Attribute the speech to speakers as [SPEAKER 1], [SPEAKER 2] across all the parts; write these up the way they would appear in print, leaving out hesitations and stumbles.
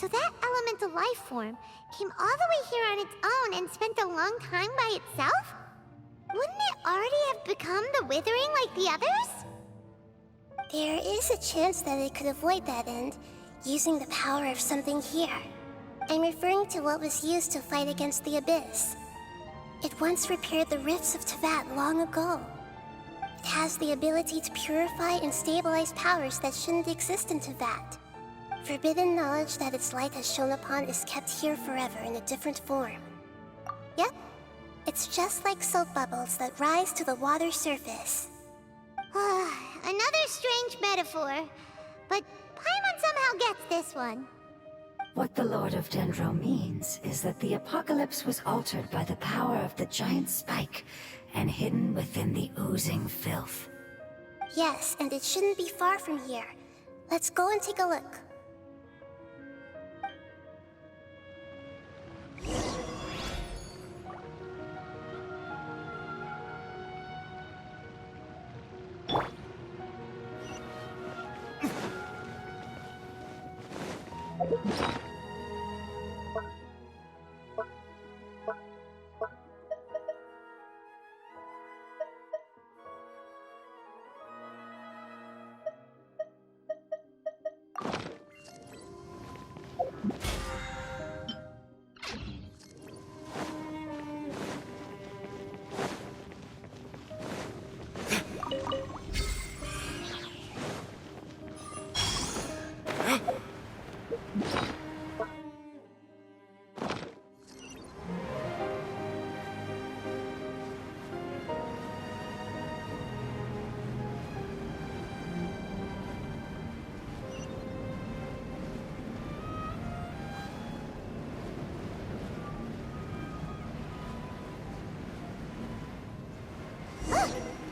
[SPEAKER 1] So that elemental life form came all the way here on its own and spent a long time by itself? Wouldn't it already have become the Withering like the others?
[SPEAKER 2] There is a chance that it could avoid that end, using the power of something here. I'm referring to what was used to fight against the Abyss. It once repaired the rifts of Teyvat long ago. It has the ability to purify and stabilize powers that shouldn't exist in Teyvat. Forbidden knowledge that its light has shone upon is kept here forever in a different form. Yep, it's just like soap bubbles that rise to the water's surface.
[SPEAKER 1] Another strange metaphor, but Paimon somehow gets this one.
[SPEAKER 3] What the Lord of Dendro means is that the apocalypse was altered by the power of the giant spike and hidden within the oozing filth.
[SPEAKER 2] Yes, and it shouldn't be far from here. Let's go and take a look.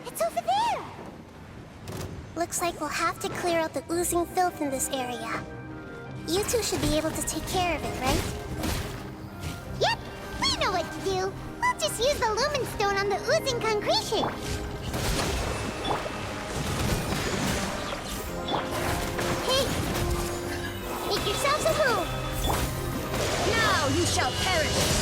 [SPEAKER 1] It's over there!
[SPEAKER 2] Looks like we'll have to clear out the oozing filth in this area. You two should be able to take care of it, right?
[SPEAKER 1] Yep, we know what to do. We'll just use the lumen stone on the oozing concretion. Hey! Make yourselves a move!
[SPEAKER 4] Now you shall perish!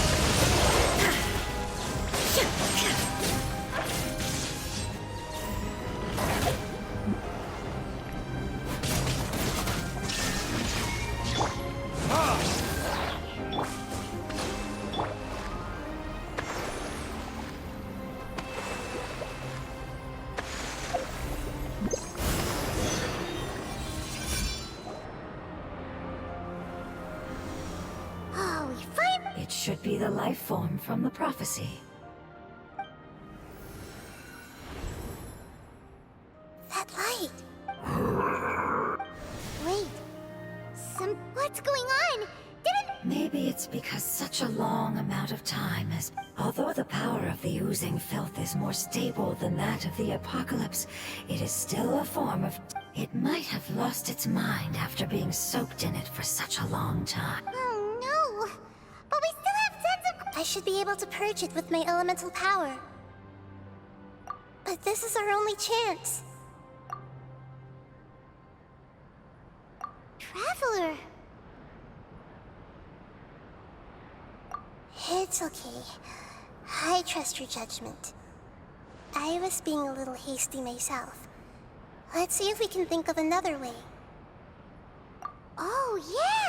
[SPEAKER 1] Oh, we finally...
[SPEAKER 3] It should be the life form from the prophecy.
[SPEAKER 2] That light!
[SPEAKER 1] Wait. What's going on? Didn't...
[SPEAKER 3] Maybe it's because such a long amount of time has... Although the power of the oozing filth is more stable than that of the apocalypse, it is still a form of... It might have lost its mind after being soaked in it for such a long time.
[SPEAKER 1] Oh no! But we still have tons of...
[SPEAKER 2] I should be able to purge it with my elemental power. But this is our only chance.
[SPEAKER 1] Traveler!
[SPEAKER 2] It's okay. I trust your judgment. I was being a little hasty myself. Let's see if we can think of another way.
[SPEAKER 1] Oh,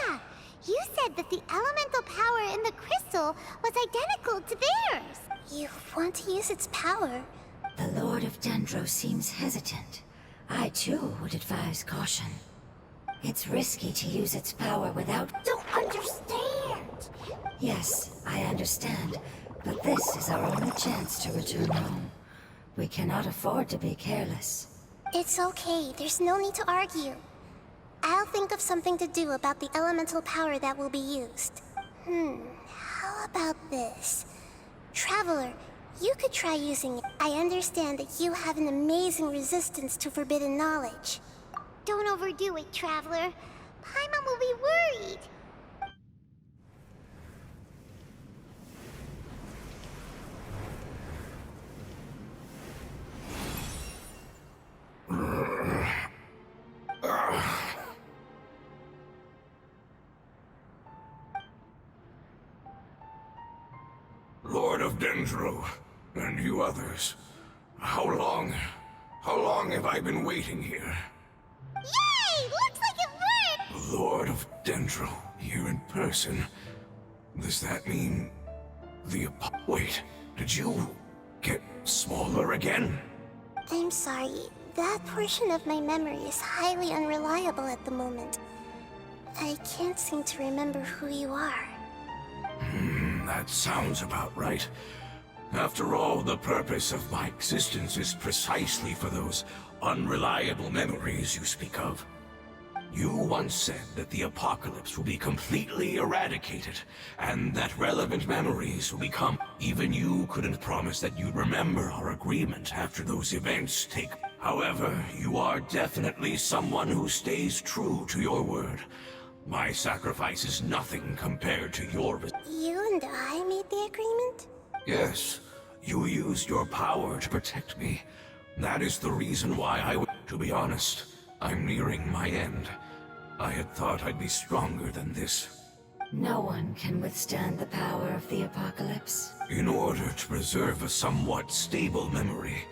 [SPEAKER 1] yeah! You said that the elemental power in the crystal was identical to theirs!
[SPEAKER 2] You want to use its power?
[SPEAKER 3] The Lord of Dendro seems hesitant. I too would advise caution. It's risky to use its power without...
[SPEAKER 1] Don't understand!
[SPEAKER 3] Yes, I understand. But this is our only chance to return home. We cannot afford to be careless.
[SPEAKER 2] It's okay, there's no need to argue. I'll think of something to do about the elemental power that will be used. How about this? Traveler, you could try using it. I understand that you have an amazing resistance to forbidden knowledge.
[SPEAKER 1] Don't overdo it, Traveler. Paimon will be worried.
[SPEAKER 5] Lord of Dendro, and you others. How long have I been waiting here?
[SPEAKER 1] Yay! Looks like it worked!
[SPEAKER 5] Lord of Dendro, here in person. Does that mean wait, did you get smaller again?
[SPEAKER 2] I'm sorry. That portion of my memory is highly unreliable at the moment. I can't seem to remember who you are.
[SPEAKER 5] That sounds about right. After all, the purpose of my existence is precisely for those unreliable memories you speak of. You once said that the apocalypse will be completely eradicated, and that relevant memories will become... Even you couldn't promise that you'd remember our agreement after those events take... However, you are definitely someone who stays true to your word. My sacrifice is nothing compared to your...
[SPEAKER 2] You and I made the agreement?
[SPEAKER 5] Yes, you used your power to protect me. That is the reason why to be honest, I'm nearing my end. I had thought I'd be stronger than this.
[SPEAKER 3] No one can withstand the power of the apocalypse.
[SPEAKER 5] In order to preserve a somewhat stable memory,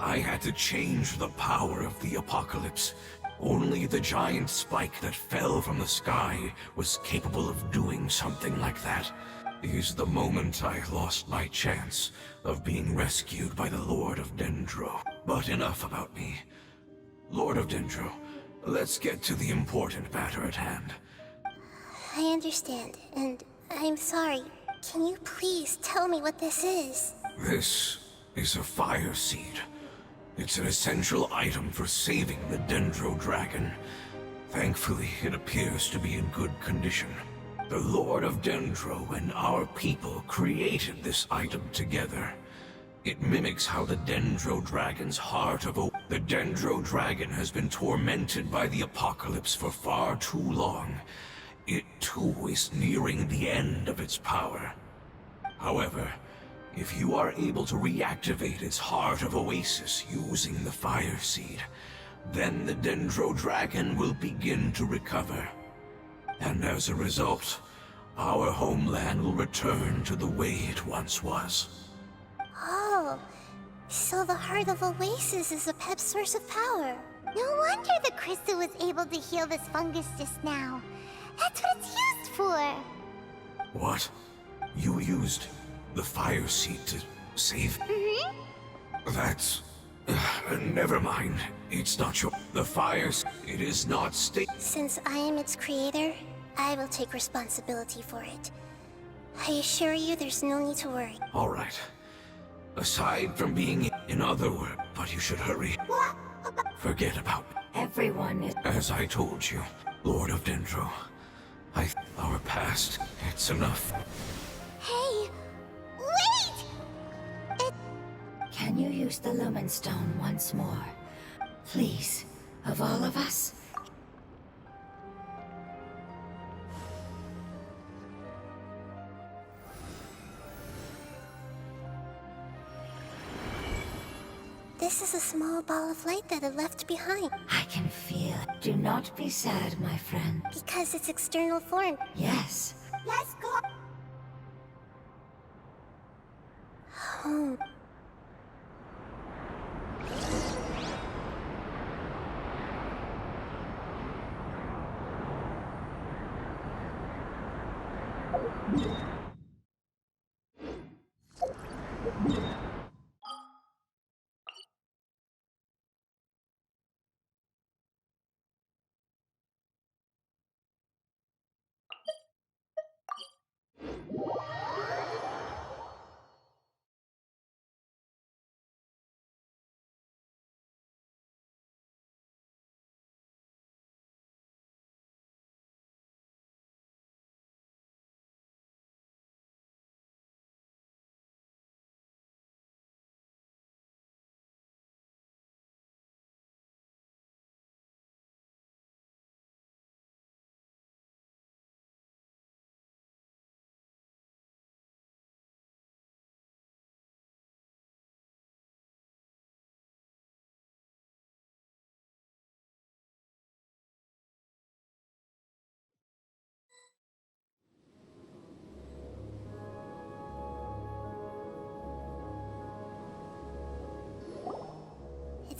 [SPEAKER 5] I had to change the power of the apocalypse. Only the giant spike that fell from the sky was capable of doing something like that. Is the moment I lost my chance of being rescued by the Lord of Dendro. But enough about me. Lord of Dendro, let's get to the important matter at hand.
[SPEAKER 2] I understand, and I'm sorry. Can you please tell me what this is?
[SPEAKER 5] This is a fire seed. It's an essential item for saving the Dendro dragon. Thankfully, it appears to be in good condition. The Lord of Dendro and our people created this item together. It mimics how the Dendro dragon's heart of the Dendro dragon has been tormented by the apocalypse for far too long. It too is nearing the end of its power. However, if you are able to reactivate its heart of oasis using the fire seed, then the Dendro dragon will begin to recover. And as a result, our homeland will return to the way it once was.
[SPEAKER 2] Oh, so the Heart of Oasis is a pep source of power.
[SPEAKER 1] No wonder the crystal was able to heal this fungus just now. That's what it's used for.
[SPEAKER 5] What? You used the fire seed to save? That's... never mind. It's not your... The fire... It is not
[SPEAKER 2] Since I am its creator, I will take responsibility for it. I assure you there's no need to worry.
[SPEAKER 5] All right. Aside from being in other words, but you should hurry. Forget about...
[SPEAKER 3] Everyone is...
[SPEAKER 5] As I told you, Lord of Dendro, our past, it's enough.
[SPEAKER 1] Hey, wait!
[SPEAKER 3] Can you use the Lumen Stone once more? Please, of all of us?
[SPEAKER 2] This is a small ball of light that it left behind.
[SPEAKER 3] I can feel it. Do not be sad, my friend.
[SPEAKER 2] Because its external form.
[SPEAKER 3] Yes.
[SPEAKER 2] Let's go home.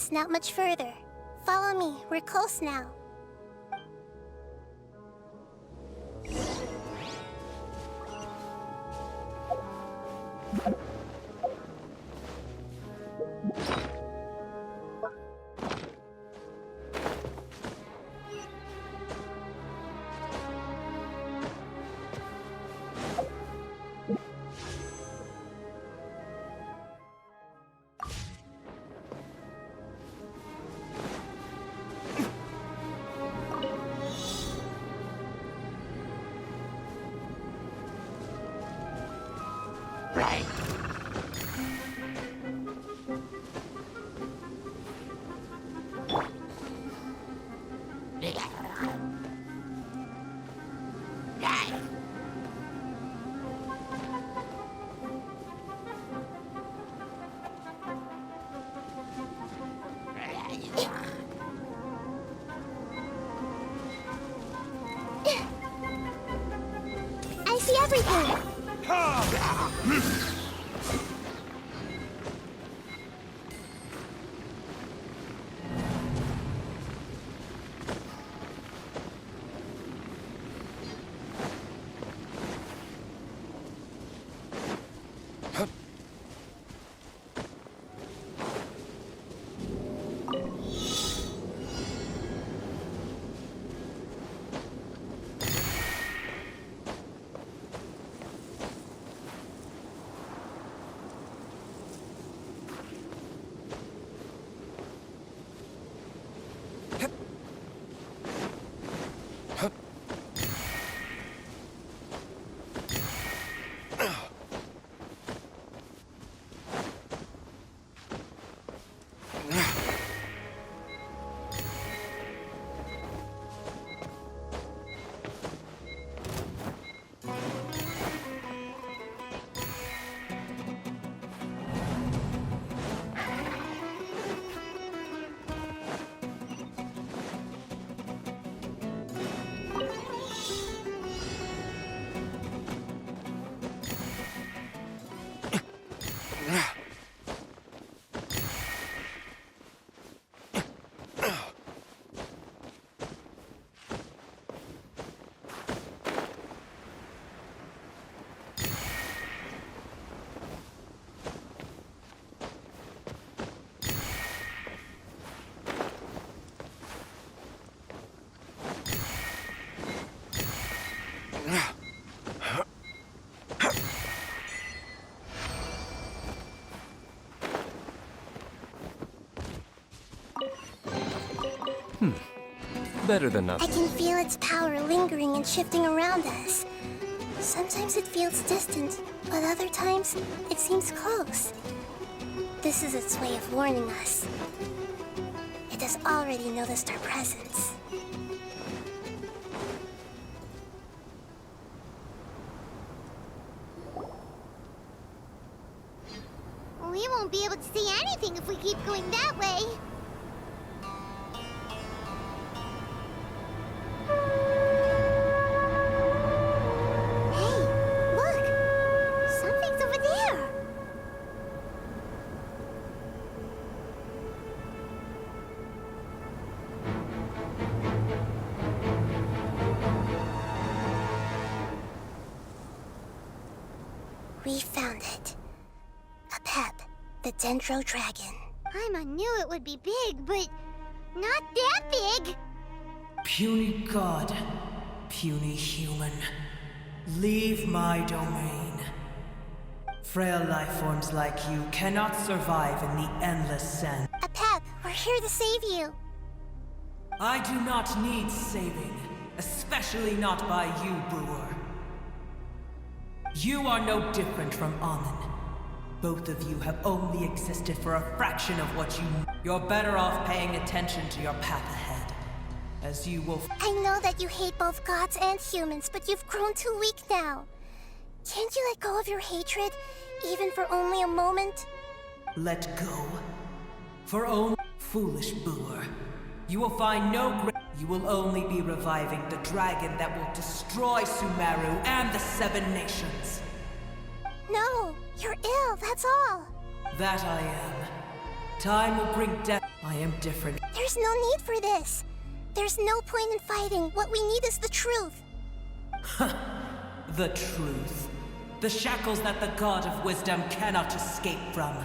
[SPEAKER 2] It's not much further. Follow me, we're close now. I see everything!
[SPEAKER 6] Better than nothing.
[SPEAKER 2] I can feel its power lingering and shifting around us. Sometimes it feels distant, but other times it seems close. This is its way of warning us. It has already noticed our presence.
[SPEAKER 1] We won't be able to see anything if we keep going that way.
[SPEAKER 2] We found it. A pep, the Dendro Dragon.
[SPEAKER 1] I knew it would be big, but not that big.
[SPEAKER 7] Puny god, puny human, leave my domain. Frail life forms like you cannot survive in the endless sand.
[SPEAKER 2] A pep, we're here to save you.
[SPEAKER 7] I do not need saving, especially not by you, Brewer. You are no different from Amun. Both of you have only existed for a fraction of what you know. You're better off paying attention to your path ahead, as you will.
[SPEAKER 2] I know that you hate both gods and humans, but you've grown too weak now. Can't you let go of your hatred, even for only a moment?
[SPEAKER 7] Let go? For only foolish Brewer. You will find no you will only be reviving the dragon that will destroy Sumeru and the Seven Nations.
[SPEAKER 2] No, you're ill, that's all.
[SPEAKER 7] That I am. Time will bring death. I am different.
[SPEAKER 2] There's no need for this. There's no point in fighting. What we need is the truth.
[SPEAKER 7] The truth. The shackles that the God of Wisdom cannot escape from.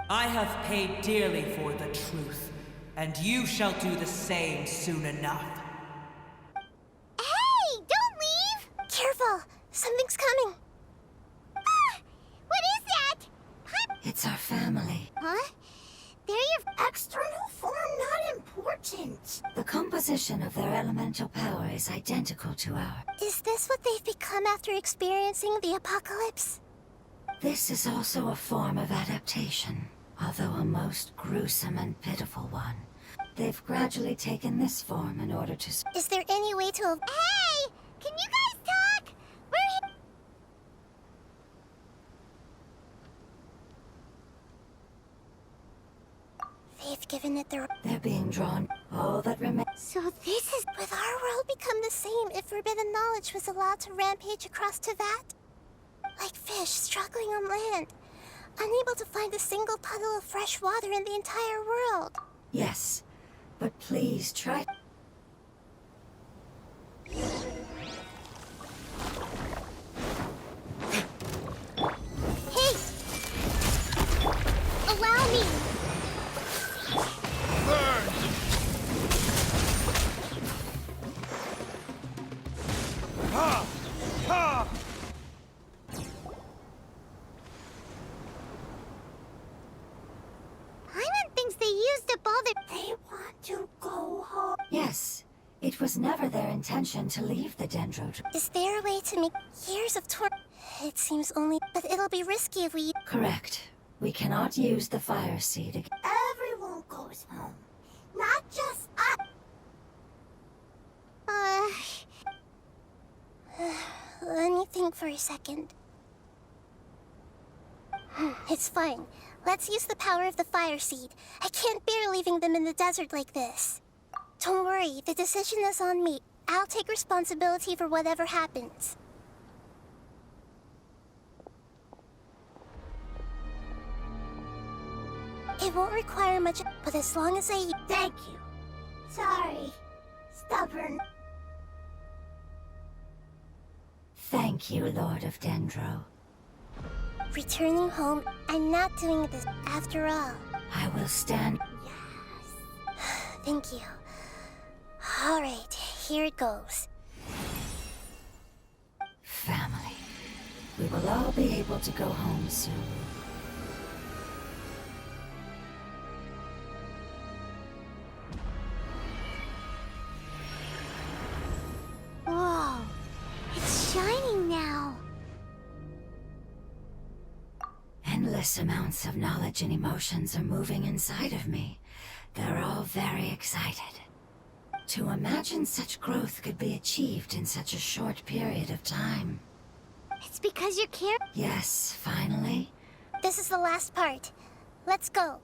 [SPEAKER 7] I have paid dearly for the truth, and you shall do the same soon enough.
[SPEAKER 1] Hey, don't leave!
[SPEAKER 2] Careful! Something's coming.
[SPEAKER 1] Ah, what is that?
[SPEAKER 3] It's our family.
[SPEAKER 1] Huh? They're your
[SPEAKER 2] External form not important.
[SPEAKER 3] The composition of their elemental power is identical to ours.
[SPEAKER 2] Is this what they've become after experiencing the apocalypse?
[SPEAKER 3] This is also a form of adaptation, although a most gruesome and pitiful one. They've gradually taken this form in order to...
[SPEAKER 2] Is there any way to...
[SPEAKER 1] Hey! Can you guys talk? We're here.
[SPEAKER 2] They've given it their...
[SPEAKER 3] They're being drawn. All that remains...
[SPEAKER 1] So this is...
[SPEAKER 2] Would our world become the same if forbidden knowledge was allowed to rampage across Tevat? Like fish struggling on land, unable to find a single puddle of fresh water in the entire world.
[SPEAKER 3] Yes, but please try...
[SPEAKER 1] Hey! Allow me! Paimon thinks they used up all their...
[SPEAKER 2] They want to go home.
[SPEAKER 3] Yes, it was never their intention to leave the Dendro...
[SPEAKER 2] Is there a way to make years of torment? It seems only... But it'll be risky if we...
[SPEAKER 3] Correct. We cannot use the fire seed again.
[SPEAKER 2] Everyone goes home. Not just us. Let me think for a second. It's fine. Let's use the power of the fire seed. I can't bear leaving them in the desert like this. Don't worry, the decision is on me. I'll take responsibility for whatever happens. It won't require much, but as long as I... Thank you. Sorry. Stubborn.
[SPEAKER 3] Thank you, Lord of Dendro.
[SPEAKER 2] Returning home, I'm not doing this after all.
[SPEAKER 3] I will stand...
[SPEAKER 2] Thank you. All right, here it goes.
[SPEAKER 3] Family. We will all be able to go home soon.
[SPEAKER 1] Whoa! It's shining now!
[SPEAKER 3] Endless amounts of knowledge and emotions are moving inside of me. They're all very excited. To imagine such growth could be achieved in such a short period of time.
[SPEAKER 1] It's because you're
[SPEAKER 3] Yes, finally.
[SPEAKER 2] This is the last part. Let's go.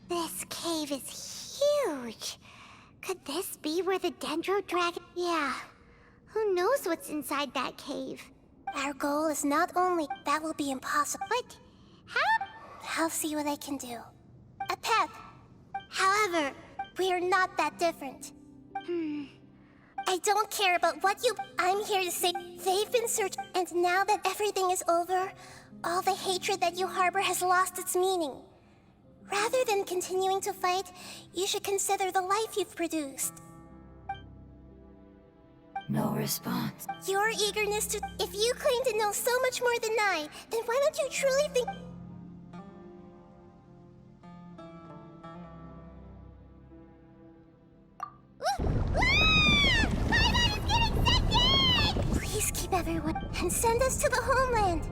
[SPEAKER 1] This cave is huge. Could this be where the Dendro Dragon... Yeah. Who knows what's inside that cave?
[SPEAKER 2] Our goal is not only... That will be impossible.
[SPEAKER 1] But how...
[SPEAKER 2] I'll see what I can do. A pet! However, we're not that different. I don't care about what you... I'm here to say they've been searching, and now that everything is over, all the hatred that you harbor has lost its meaning. Rather than continuing to fight, you should consider the life you've produced.
[SPEAKER 3] No response.
[SPEAKER 2] Your eagerness to... If you claim to know so much more than I, then why don't you truly think... Please keep everyone and send us to the homeland.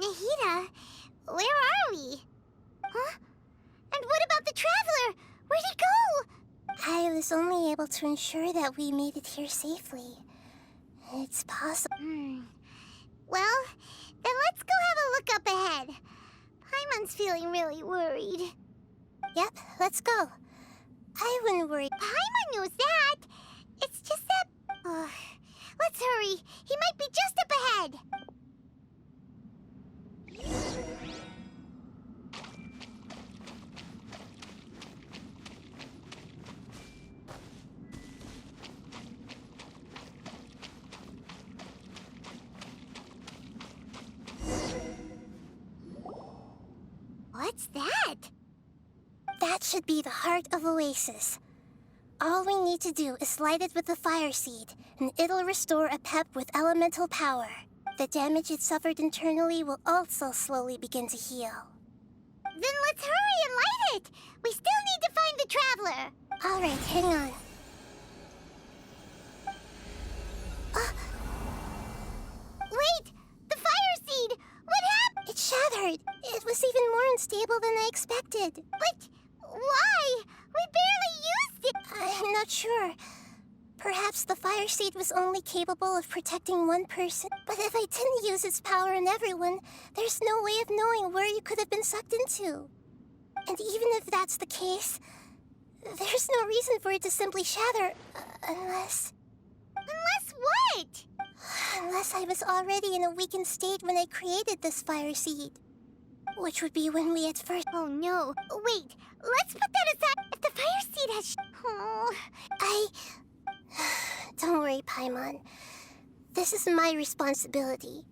[SPEAKER 1] Nahida, where are we? Huh? And what about the Traveler? Where'd he go?
[SPEAKER 2] I was only able to ensure that we made it here safely. It's possible.
[SPEAKER 1] Well, then let's go have a look up ahead. Paimon's feeling really worried.
[SPEAKER 2] Yep, let's go. I wouldn't worry.
[SPEAKER 1] Paimon knows that. It's just that... let's hurry. He might be just up ahead. What's that?
[SPEAKER 2] That should be the heart of Oasis. All we need to do is light it with the fire seed, and it'll restore a pep with elemental power. The damage it suffered internally will also slowly begin to heal.
[SPEAKER 1] Then let's hurry and light it! We still need to find the Traveler!
[SPEAKER 2] Alright, hang on.
[SPEAKER 1] Wait! The fire seed! What happened?
[SPEAKER 2] It shattered! It was even more unstable than I expected.
[SPEAKER 1] But why? We barely used it!
[SPEAKER 2] I'm not sure. Perhaps the fire seed was only capable of protecting one person. But if I didn't use its power on everyone, there's no way of knowing where you could have been sucked into. And even if that's the case, there's no reason for it to simply shatter, unless...
[SPEAKER 1] Unless what?
[SPEAKER 2] Unless I was already in a weakened state when I created this fire seed. Which would be when we at first...
[SPEAKER 1] Oh no. Wait, let's put that aside. If the fire seed has...
[SPEAKER 2] Don't worry, Paimon. This is my responsibility.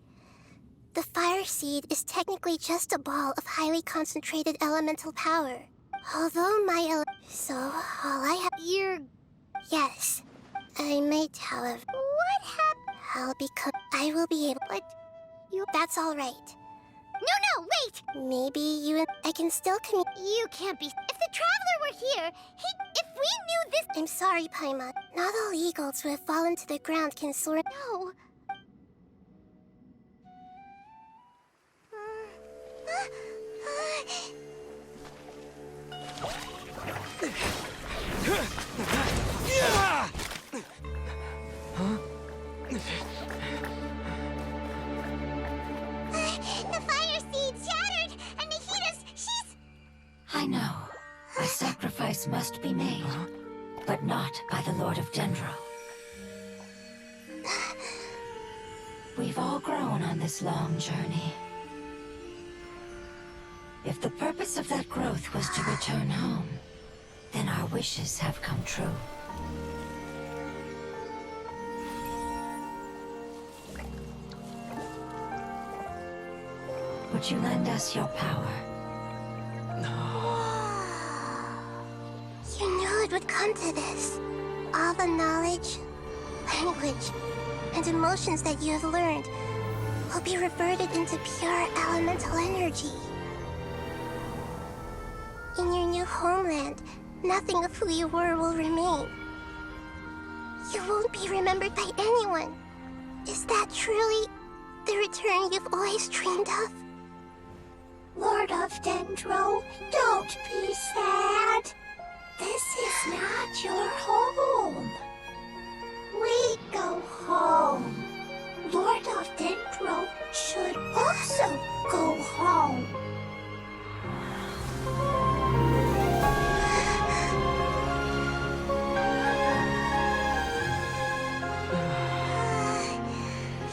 [SPEAKER 2] The fire seed is technically just a ball of highly concentrated elemental power. Although So, all I have... Yes. I might, however...
[SPEAKER 1] What happened?
[SPEAKER 2] I will be able...
[SPEAKER 1] But you...
[SPEAKER 2] That's all right.
[SPEAKER 1] No, wait!
[SPEAKER 2] Maybe you and I can still
[SPEAKER 1] You can't be... If the Traveler were here, if we knew this...
[SPEAKER 2] I'm sorry, Paimon. Not all eagles who have fallen to the ground can soar...
[SPEAKER 1] No. The fire seed shattered, and she's...
[SPEAKER 3] I know. A sacrifice must be made, but not by the Lord of Dendro. We've all grown on this long journey. If the purpose of that growth was to return home, then our wishes have come true. Would you lend us your power?
[SPEAKER 2] You knew it would come to this. All the knowledge, language, and emotions that you have learned will be reverted into pure elemental energy. In your new homeland, nothing of who you were will remain. You won't be remembered by anyone. Is that truly the return you've always dreamed of?
[SPEAKER 6] Lord of Dendro, don't be sad. This is not your home. We go home. Lord of Dendro should also go home.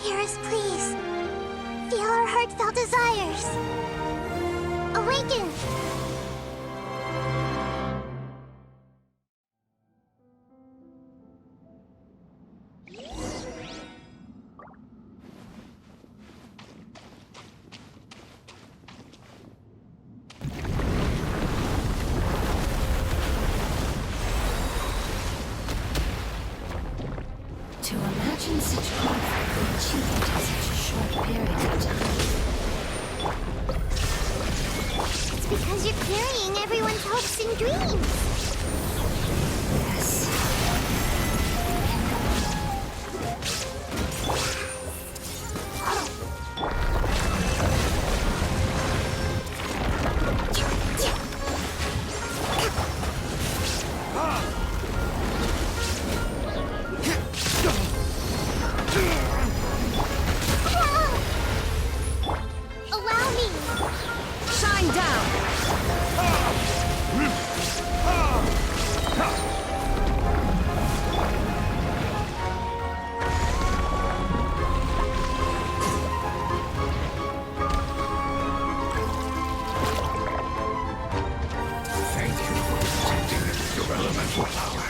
[SPEAKER 2] Hear us, please. Feel our heartfelt desires. Awaken!
[SPEAKER 3] To imagine such growth could be achieved in such a short period of time.
[SPEAKER 1] It's because you're carrying everyone's hopes and dreams.
[SPEAKER 3] Yes.
[SPEAKER 1] Allow me.
[SPEAKER 4] Shine down!
[SPEAKER 5] Thank you for protecting your elemental power.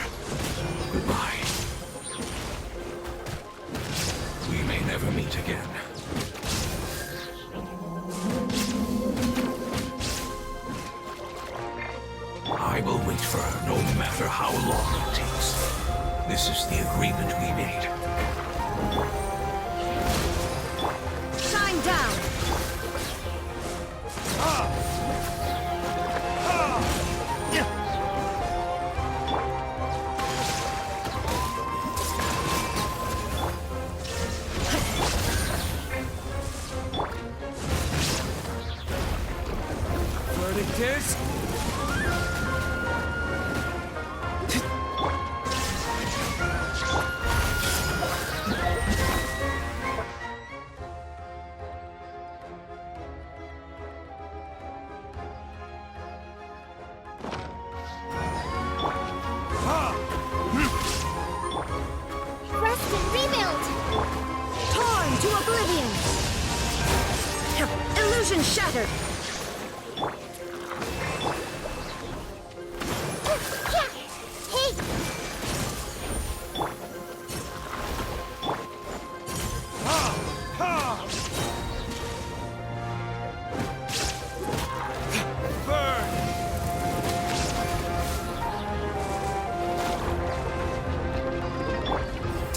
[SPEAKER 5] Goodbye. We may never meet again. I will wait for her no matter how long it takes. This is the agreement we made.
[SPEAKER 4] Shine down!
[SPEAKER 7] Verdict is...
[SPEAKER 1] Rest and rebuild.
[SPEAKER 4] Torn to oblivion! Illusion shattered!
[SPEAKER 1] Hey!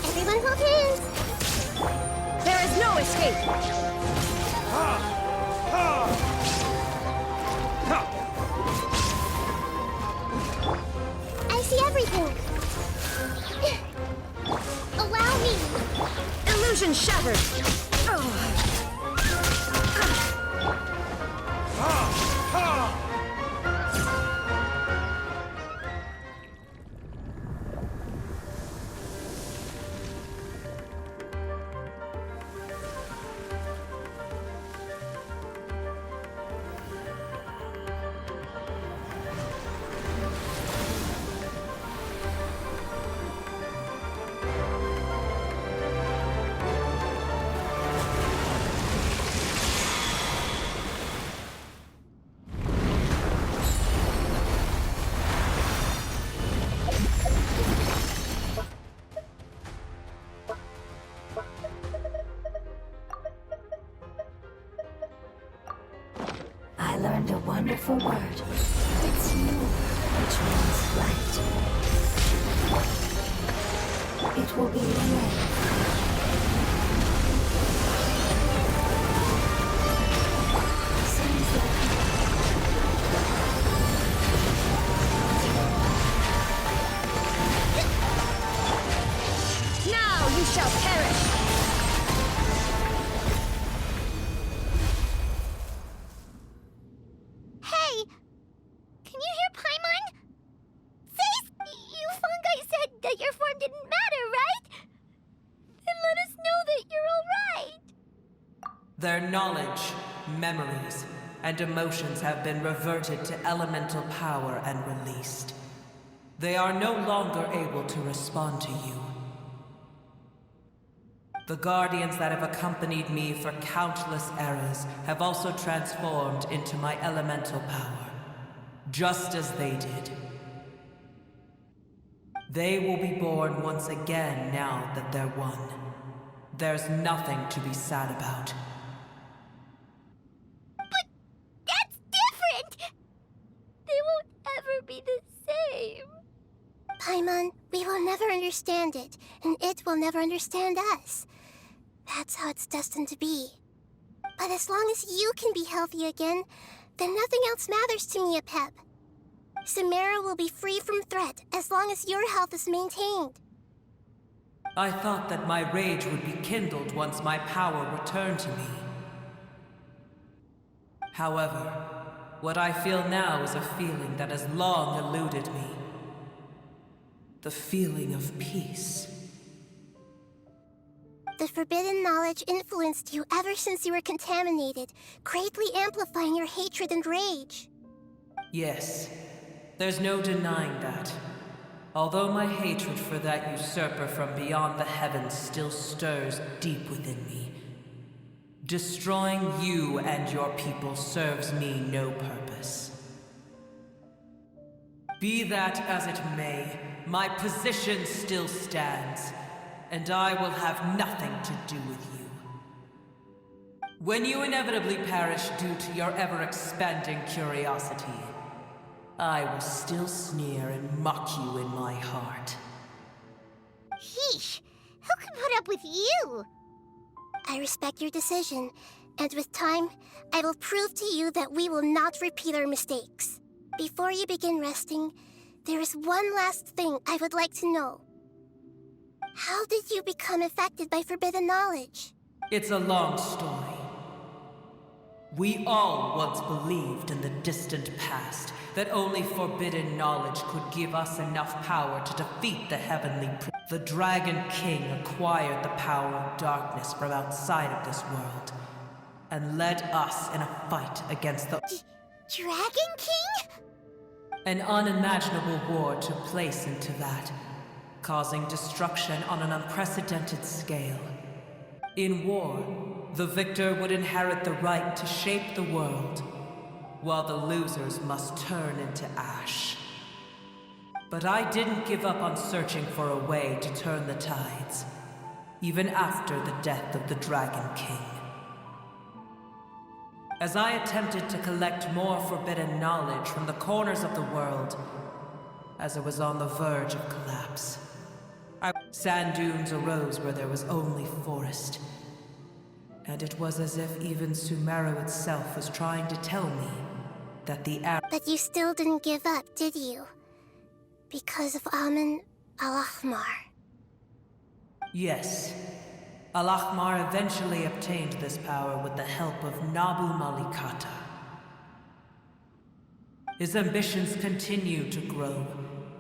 [SPEAKER 2] Everyone hold hands.
[SPEAKER 4] There is no escape!
[SPEAKER 2] I see everything.
[SPEAKER 1] Allow me.
[SPEAKER 4] Illusion shattered!
[SPEAKER 3] I learned a wonderful word. It's you, which means light. It will be light. Seems like
[SPEAKER 7] Their knowledge, memories, and emotions have been reverted to elemental power and released. They are no longer able to respond to you. The guardians that have accompanied me for countless eras have also transformed into my elemental power, just as they did. They will be born once again now that they're one. There's nothing to be sad about.
[SPEAKER 1] But that's different! They won't ever be the same.
[SPEAKER 2] Paimon, we will never understand it, and it will never understand us. That's how it's destined to be. But as long as you can be healthy again, then nothing else matters to me, Apep. Sumeru will be free from threat as long as your health is maintained.
[SPEAKER 7] I thought that my rage would be kindled once my power returned to me. However, what I feel now is a feeling that has long eluded me. The feeling of peace.
[SPEAKER 2] The forbidden knowledge influenced you ever since you were contaminated, greatly amplifying your hatred and rage.
[SPEAKER 7] Yes, there's no denying that. Although my hatred for that usurper from beyond the heavens still stirs deep within me, destroying you and your people serves me no purpose. Be that as it may, my position still stands, and I will have nothing to do with you. When you inevitably perish due to your ever-expanding curiosity, I will still sneer and mock you in my heart.
[SPEAKER 1] Heesh, who can put up with you?
[SPEAKER 2] I respect your decision, and with time, I will prove to you that we will not repeat our mistakes. Before you begin resting, there is one last thing I would like to know. How did you become affected by forbidden knowledge?
[SPEAKER 7] It's a long story. We all once believed in the distant past that only forbidden knowledge could give us enough power to defeat the heavenly The Dragon King acquired the power of darkness from outside of this world and led us in a fight against the
[SPEAKER 1] Dragon King?
[SPEAKER 7] An unimaginable war took place into that, causing destruction on an unprecedented scale. In war, the victor would inherit the right to shape the world, while the losers must turn into ash. But I didn't give up on searching for a way to turn the tides, even after the death of the Dragon King. As I attempted to collect more forbidden knowledge from the corners of the world, as it was on the verge of collapse, sand dunes arose where there was only forest. And it was as if even Sumeru itself was trying to tell me that the
[SPEAKER 2] But you still didn't give up, did you? Because of Amun al-Ahmar.
[SPEAKER 7] Yes. Al-Ahmar eventually obtained this power with the help of Nabu Malikata. His ambitions continued to grow,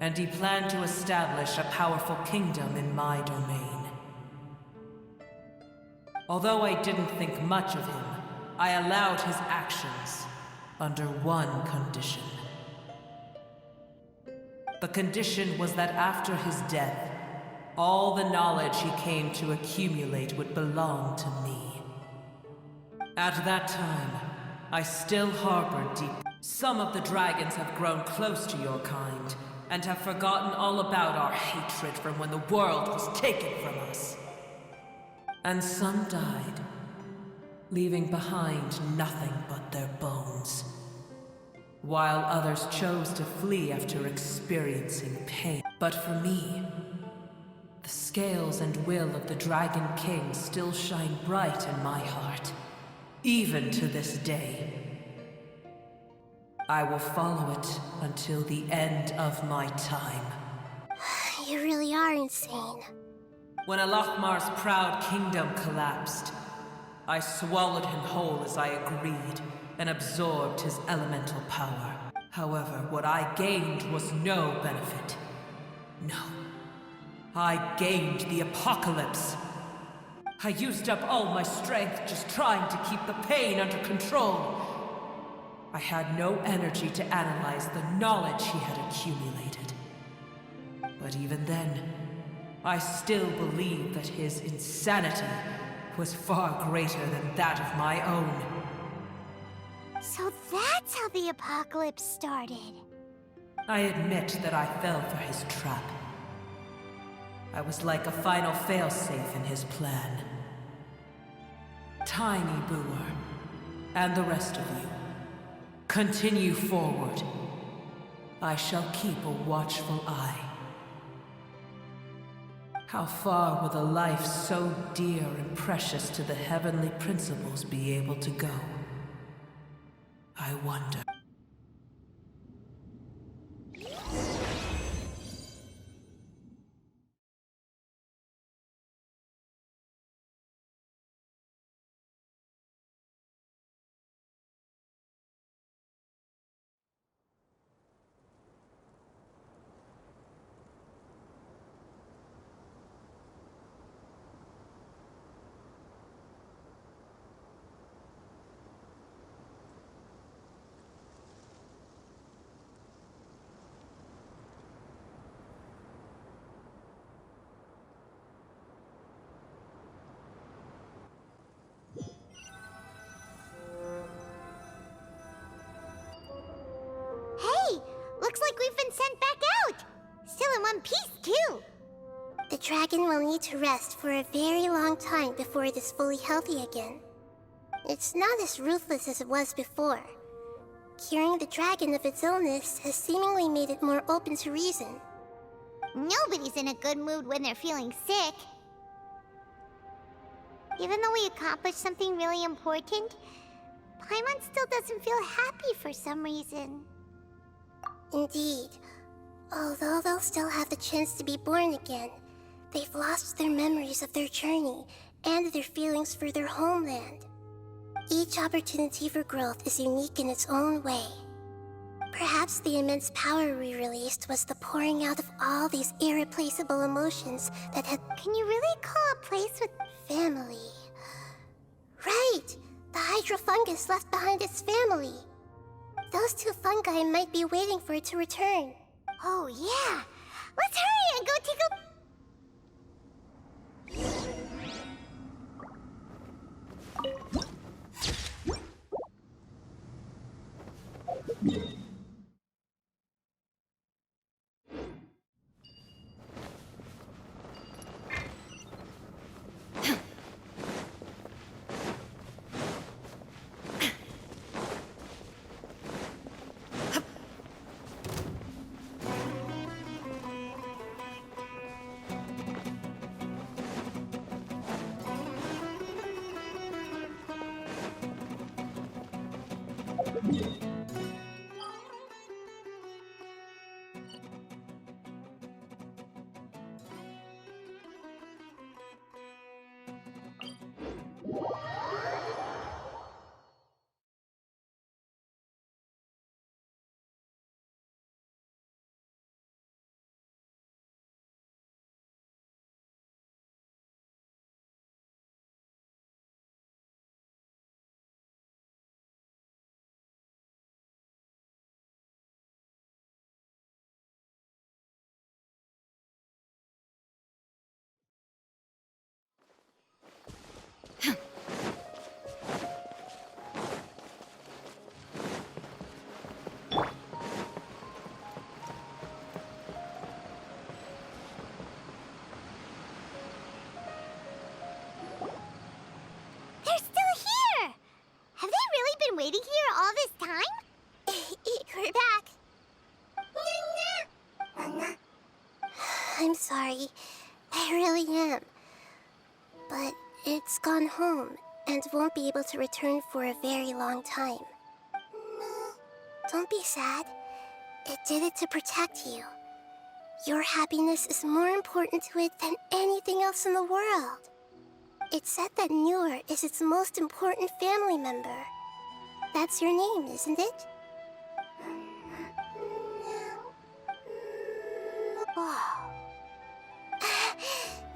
[SPEAKER 7] and he planned to establish a powerful kingdom in my domain. Although I didn't think much of him, I allowed his actions under one condition. The condition was that after his death, all the knowledge he came to accumulate would belong to me. At that time, I still harbored deep. Some of the dragons have grown close to your kind, and have forgotten all about our hatred from when the world was taken from us. And some died, leaving behind nothing but their bones, while others chose to flee after experiencing pain. But for me, the scales and will of the Dragon King still shine bright in my heart, even to this day. I will follow it until the end of my time.
[SPEAKER 2] You really are insane.
[SPEAKER 7] When Al-Ahmar's proud kingdom collapsed, I swallowed him whole as I agreed and absorbed his elemental power. However, what I gained was no benefit. No. I gained the apocalypse. I used up all my strength just trying to keep the pain under control. I had no energy to analyze the knowledge he had accumulated. But even then, I still believed that his insanity was far greater than that of my own.
[SPEAKER 1] So that's how the apocalypse started.
[SPEAKER 7] I admit that I fell for his trap. I was like a final failsafe in his plan. Tiny Booer, and the rest of you, continue forward. I shall keep a watchful eye. How far will a life so dear and precious to the heavenly principles be able to go? I wonder.
[SPEAKER 1] Hey, looks like we've been sent back out. Still in one piece, too.
[SPEAKER 2] The dragon will need to rest for a very long time before it is fully healthy again. It's not as ruthless as it was before. Curing the dragon of its illness has seemingly made it more open to reason.
[SPEAKER 1] Nobody's in a good mood when they're feeling sick. Even though we accomplished something really important, Paimon still doesn't feel happy for some reason.
[SPEAKER 2] Indeed. Although they'll still have the chance to be born again, they've lost their memories of their journey and their feelings for their homeland. Each opportunity for growth is unique in its own way. Perhaps the immense power we released was the pouring out of all these irreplaceable emotions that had...
[SPEAKER 1] Can you really call a place with...
[SPEAKER 2] family? Right! The Hydra fungus left behind its family. Those two fungi might be waiting for it to return.
[SPEAKER 1] Oh, yeah. Let's hurry and go take a... They're still here! Have they really been waiting here all this time?
[SPEAKER 2] We're back. I'm sorry. I really am. But it's gone home and won't be able to return for a very long time. Don't be sad. It did it to protect you. Your happiness is more important to it than anything else in the world. It said that Newer is its most important family member. That's your name, isn't it? Wow.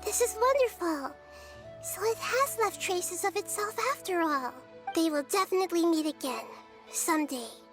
[SPEAKER 2] This is wonderful. So it has left traces of itself after all. They will definitely meet again, someday.